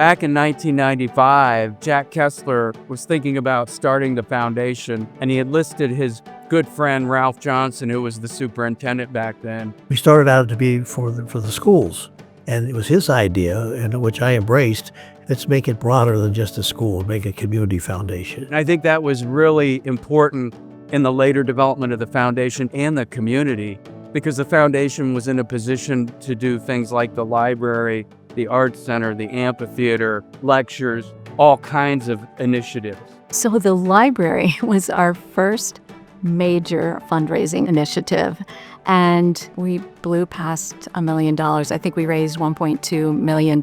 Back in 1995, Jack Kessler was thinking about starting the foundation, and he enlisted his good friend Ralph Johnson, who was the superintendent back then. We started out to be for the schools, and it was his idea, and which I embraced. Let's make it broader than just a school, make a community foundation. And I think that was really important in the later development of the foundation and the community, because the foundation was in a position to do things like the library, the arts center, the amphitheater, lectures, all kinds of initiatives. So the library was our first major fundraising initiative, and we blew past $1 million. I think we raised $1.2 million.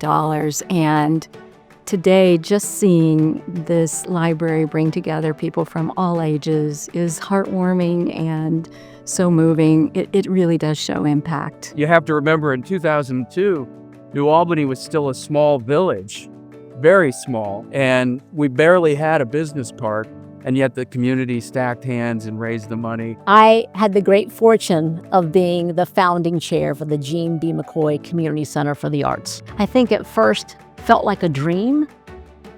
And today, just seeing this library bring together people from all ages is heartwarming and so moving. It really does show impact. You have to remember, in 2002, New Albany was still a small village, very small, and we barely had a business park, and yet the community stacked hands and raised the money. I had the great fortune of being the founding chair for the Jean B. McCoy Community Center for the Arts. I think at first felt like a dream,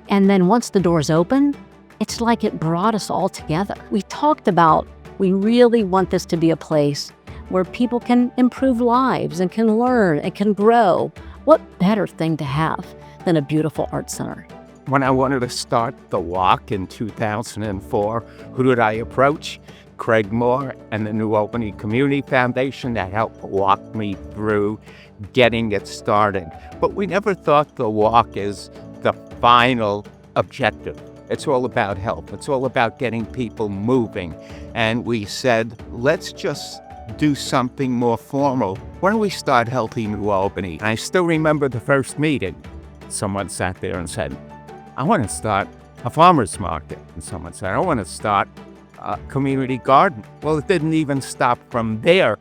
and then once the doors opened, it's like it brought us all together. We talked about, we really want this to be a place where people can improve lives and can learn and can grow. What better thing to have than a beautiful art center? When I wanted to start the walk in 2004, who did I approach? Craig Moore and the New Albany Community Foundation that helped walk me through getting it started. But we never thought the walk is the final objective. It's all about help. It's all about getting people moving. And we said, let's just do something more formal. Why don't we start Healthy New Albany? And I still remember the first meeting. Someone sat there and said, I want to start a farmer's market. And someone said, I want to start a community garden. Well, it didn't even stop from there.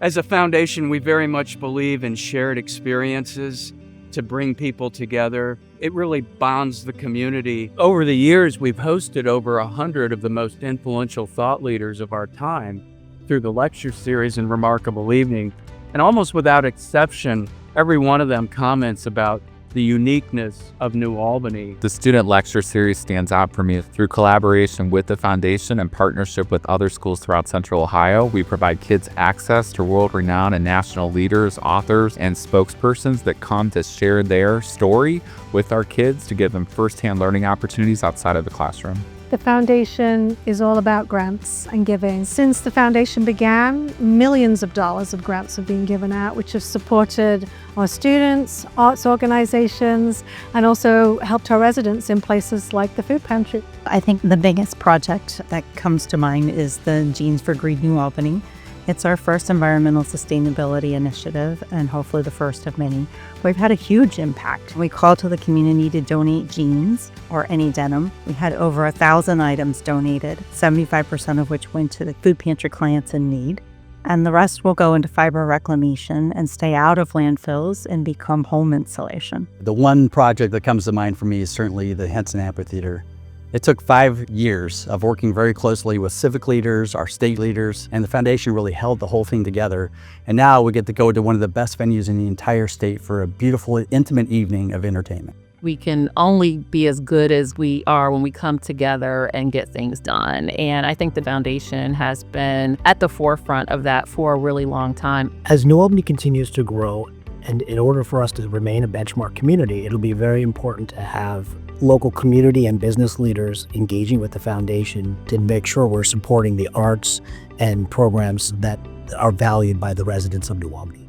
As a foundation, we very much believe in shared experiences to bring people together. It really bonds the community. Over the years, we've hosted over 100 of the most influential thought leaders of our time through the lecture series and Remarkable Evening. And almost without exception, every one of them comments about the uniqueness of New Albany. The student lecture series stands out for me. Through collaboration with the foundation and partnership with other schools throughout Central Ohio, we provide kids access to world-renowned and national leaders, authors, and spokespersons that come to share their story with our kids to give them firsthand learning opportunities outside of the classroom. The foundation is all about grants and giving. Since the foundation began, millions of dollars of grants have been given out, which have supported our students, arts organizations, and also helped our residents in places like the food pantry. I think the biggest project that comes to mind is the Jeans for Green New Albany. It's our first environmental sustainability initiative and hopefully the first of many. We've had a huge impact. We called to the community to donate jeans or any denim. We had over 1,000 items donated, 75% of which went to the food pantry clients in need. And the rest will go into fiber reclamation and stay out of landfills and become home insulation. The one project that comes to mind for me is certainly the Henson Amphitheater. It took 5 years of working very closely with civic leaders, our state leaders, and the foundation really held the whole thing together. And now we get to go to one of the best venues in the entire state for a beautiful, intimate evening of entertainment. We can only be as good as we are when we come together and get things done. And I think the foundation has been at the forefront of that for a really long time. As New Albany continues to grow, and in order for us to remain a benchmark community, it'll be very important to have local community and business leaders engaging with the foundation to make sure we're supporting the arts and programs that are valued by the residents of New Albany.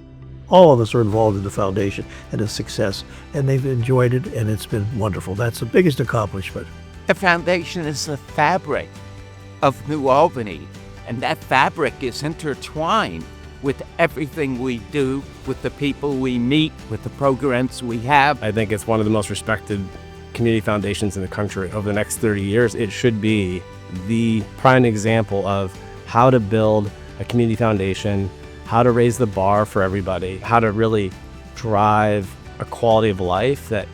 All of us are involved in the foundation and its success, and they've enjoyed it, and it's been wonderful. That's the biggest accomplishment. The foundation is the fabric of New Albany, and that fabric is intertwined with everything we do, with the people we meet, with the programs we have. I think it's one of the most respected community foundations in the country. Over the next 30 years, it should be the prime example of how to build a community foundation, how to raise the bar for everybody, how to really drive a quality of life that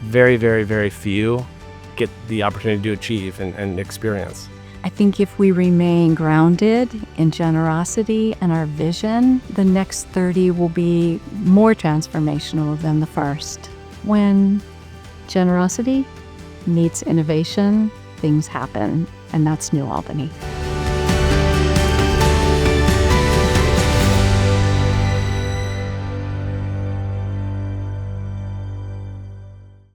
very, very, very few get the opportunity to achieve and experience. I think if we remain grounded in generosity and our vision, the next 30 will be more transformational than the first. When generosity meets innovation, things happen, and that's New Albany.